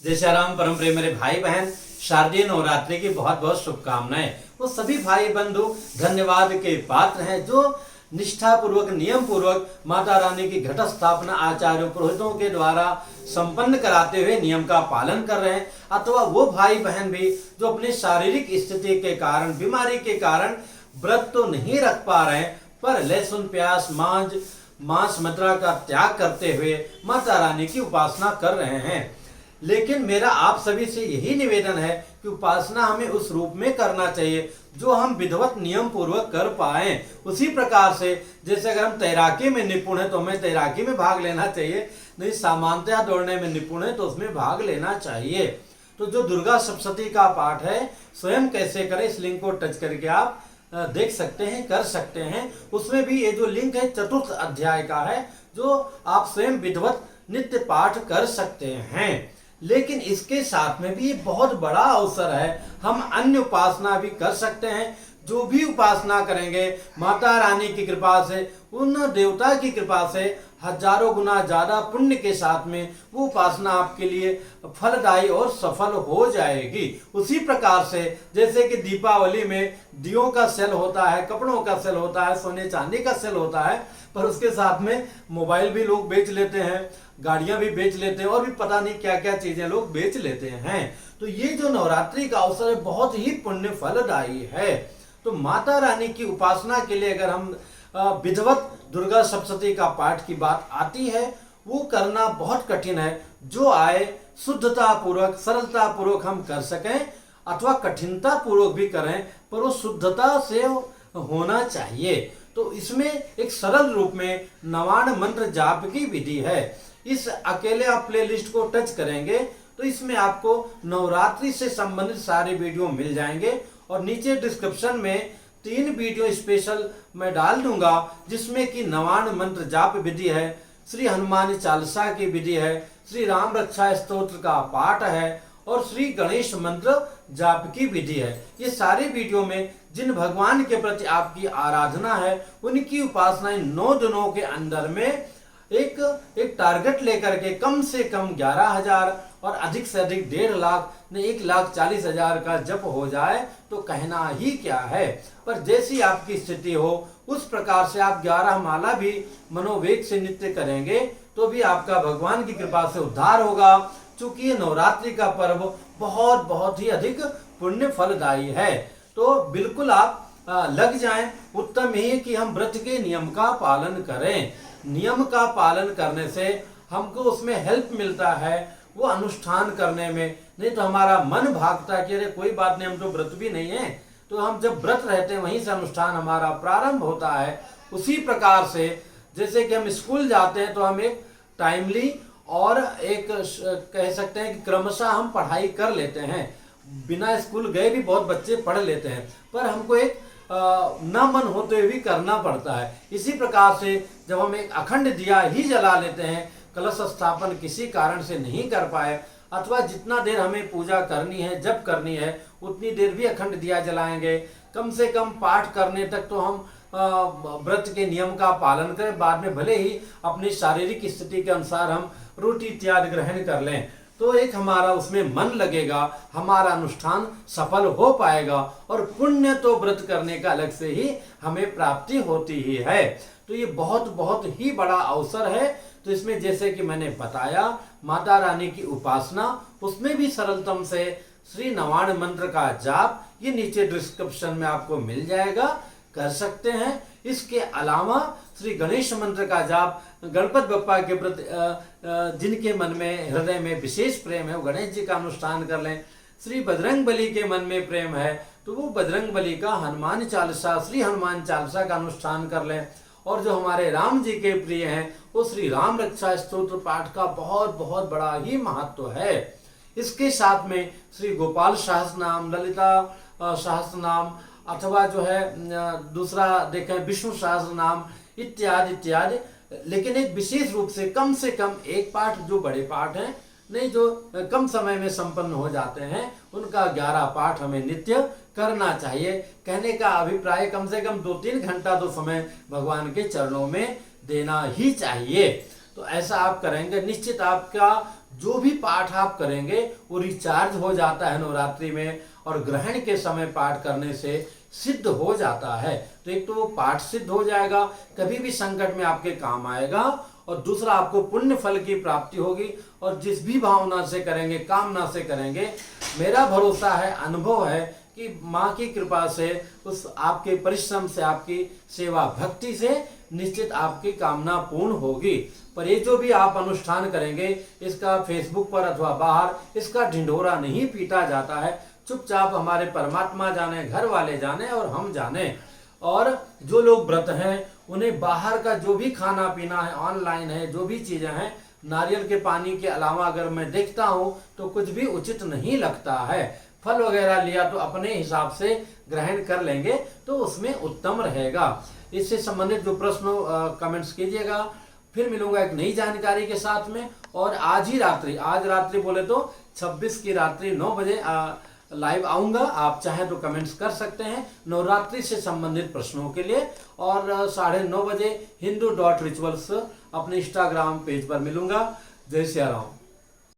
जय श्री राम। परम प्रिय मेरे भाई बहन, शारदीय नवरात्रि की बहुत बहुत शुभकामनाएं। वो सभी भाई बंधु धन्यवाद के पात्र हैं जो निष्ठा पूर्वक नियम पूर्वक माता रानी की घट स्थापना आचार्य पुरोहितों के द्वारा संपन्न कराते हुए नियम का पालन कर रहे हैं, अथवा वो भाई बहन भी जो अपनी शारीरिक स्थिति के कारण, बीमारी के कारण व्रत तो नहीं रख पा रहे हैं, पर लहसुन प्याज मांस मदिरा का त्याग करते हुए माता रानी की उपासना कर रहे हैं। लेकिन मेरा आप सभी से यही निवेदन है कि उपासना हमें उस रूप में करना चाहिए जो हम विधिवत नियम पूर्वक कर पाए। उसी प्रकार से जैसे अगर हम तैराकी में निपुण हैं तो हमें तैराकी में भाग लेना चाहिए, नहीं सामान्यतः दौड़ने में निपुण है तो उसमें भाग लेना चाहिए। तो जो दुर्गा सप्तशती का पाठ है स्वयं कैसे करें, इस लिंक को टच करके आप देख सकते हैं, कर सकते हैं। उसमें भी ये जो लिंक है चतुर्थ अध्याय का है जो आप स्वयं विधिवत नित्य पाठ कर सकते हैं। लेकिन इसके साथ में भी बहुत बड़ा अवसर है, हम अन्य उपासना भी कर सकते हैं। जो भी उपासना करेंगे माता रानी की कृपा से, उन देवता की कृपा से हजारों गुना ज्यादा पुण्य के साथ में वो उपासना आपके लिए फलदायी और सफल हो जाएगी। उसी प्रकार से जैसे कि दीपावली में दियों का सेल होता है, कपड़ों का सेल होता है, सोने चांदी का सेल होता है, पर उसके साथ में मोबाइल भी लोग बेच लेते हैं, गाड़ियां भी बेच लेते हैं और भी पता नहीं क्या क्या चीजें लोग बेच लेते हैं। तो ये जो नवरात्रि का अवसर है बहुत ही पुण्य फलदायी है। तो माता रानी की उपासना के लिए अगर हम विधिवत दुर्गा सप्तशती का पाठ की बात आती है, वो करना बहुत कठिन है। जो आए शुद्धता पूर्वक, सरलता पूर्वक हम कर सकें, अथवा कठिनता पूर्वक भी करें, पर वो शुद्धता से होना चाहिए। तो इसमें एक सरल रूप में नवाण मंत्र जाप की विधि है। इस अकेले आप प्लेलिस्ट को टच करेंगे तो इसमें आपको नवरात्रि से संबंधित सारे वीडियो मिल जाएंगे, और नीचे डिस्क्रिप्शन में 3 वीडियो स्पेशल मैं डाल दूंगा जिसमें कि नवाण मंत्र जाप विधि है, श्री हनुमान चालीसा की विधि है, श्री राम रक्षा स्तोत्र का पाठ है और श्री गणेश मंत्र जाप की विधि है। ये सारे वीडियो में जिन भगवान के प्रति आपकी आराधना है उनकी उपासनाएं 9 दिनों के अंदर में एक टारगेट लेकर के कम से कम 11,000 और अधिक से अधिक 1.5 लाख ने 1,40,000 का जप हो जाए तो कहना ही क्या है। पर जैसी आपकी स्थिति हो उस प्रकार से आप 11 माला भी मनोवेग से नित्य करेंगे तो भी आपका भगवान की कृपा से उद्धार होगा। चूंकि ये नवरात्रि का पर्व बहुत बहुत ही अधिक पुण्य फलदायी है, तो बिल्कुल आप लग जाएं। उत्तम यही है कि हम व्रत के नियम का पालन करें। नियम का पालन करने से हमको उसमें हेल्प मिलता है वो अनुष्ठान करने में, नहीं तो हमारा मन भागता है कि अरे कोई बात नहीं, हम तो व्रत भी नहीं है। तो हम जब व्रत रहते हैं वहीं से अनुष्ठान हमारा प्रारंभ होता है। उसी प्रकार से जैसे कि हम स्कूल जाते हैं तो हम एक टाइमली और एक कह सकते हैं कि क्रमशः हम पढ़ाई कर लेते हैं। बिना स्कूल गए भी बहुत बच्चे पढ़ लेते हैं, पर हमको एक न मन होते हुए भी करना पड़ता है। इसी प्रकार से जब हम एक अखंड दिया ही जला लेते हैं, कलश स्थापन किसी कारण से नहीं कर पाए, अथवा जितना देर हमें पूजा करनी है, जप करनी है, उतनी देर भी अखंड दिया जलाएंगे। कम से कम पाठ करने तक तो हम व्रत के नियम का पालन करें। बाद में भले ही अपनी शारीरिक स्थिति के अनुसार हम रोटी इत्यादि ग्रहण कर लें, तो एक हमारा उसमें मन लगेगा, हमारा अनुष्ठान सफल हो पाएगा। और पुण्य तो व्रत करने का अलग से ही हमें प्राप्ति होती ही है। तो ये बहुत बहुत ही बड़ा अवसर है। तो इसमें जैसे कि मैंने बताया माता रानी की उपासना, उसमें भी सरलतम से श्री नवाण मंत्र का जाप ये नीचे डिस्क्रिप्शन में आपको मिल जाएगा, कर सकते हैं। इसके अलावा श्री गणेश मंत्र का जाप, गणपति बप्पा के प्रति जिनके मन में हृदय में विशेष प्रेम है वो गणेश जी का अनुष्ठान कर लें। श्री बजरंग बली के मन में प्रेम है तो वो बजरंग बली का हनुमान चालीसा, श्री हनुमान चालीसा का अनुष्ठान कर लें। और जो हमारे राम जी के प्रिय हैं वो श्री राम रक्षा स्तोत्र पाठ का बहुत बहुत बड़ा ही महत्व है। इसके साथ में श्री गोपाल सहस्त्र नाम, ललिता सहस्त्र नाम, अथवा जो है दूसरा देखें विष्णु सहस्त्र नाम इत्यादि इत्यादि। लेकिन एक विशेष रूप से कम एक पाठ, जो बड़े पाठ हैं नहीं, जो कम समय में संपन्न हो जाते हैं, उनका 11 पाठ हमें नित्य करना चाहिए। कहने का अभिप्राय कम से कम 2-3 घंटा तो समय भगवान के चरणों में देना ही चाहिए। तो ऐसा आप करेंगे, निश्चित आपका जो भी पाठ आप करेंगे वो रिचार्ज हो जाता है नवरात्रि में, और ग्रहण के समय पाठ करने से सिद्ध हो जाता है। तो एक तो वो पाठ सिद्ध हो जाएगा, कभी भी संकट में आपके काम आएगा, और दूसरा आपको पुण्य फल की प्राप्ति होगी। और जिस भी भावना से करेंगे, कामना से करेंगे, मेरा भरोसा है, अनुभव है कि माँ की कृपा से, उस आपके परिश्रम से, आपकी सेवा भक्ति से निश्चित आपकी कामना पूर्ण होगी। पर ये जो भी आप अनुष्ठान करेंगे, इसका फेसबुक पर अथवा बाहर इसका ढिंढोरा नहीं पीटा जाता है। चुपचाप हमारे परमात्मा जाने, घर वाले जाने और हम जाने। और जो लोग व्रत हैं उन्हें बाहर का जो भी खाना पीना है, ऑनलाइन है, जो भी चीजें हैं, नारियल के पानी के अलावा अगर मैं देखता हूं तो कुछ भी उचित नहीं लगता है। फल वगैरह लिया तो अपने हिसाब से ग्रहण कर लेंगे तो उसमें उत्तम रहेगा। इससे संबंधित जो प्रश्न कमेंट्स कीजिएगा। फिर मिलूंगा एक नई जानकारी के साथ में। और आज रात्रि बोले तो 26 की रात्रि 9 बजे लाइव आऊंगा। आप चाहें तो कमेंट्स कर सकते हैं नवरात्रि से संबंधित प्रश्नों के लिए। और 9:30 बजे hindu.rituals अपने इंस्टाग्राम पेज पर मिलूंगा। जय सिया राम।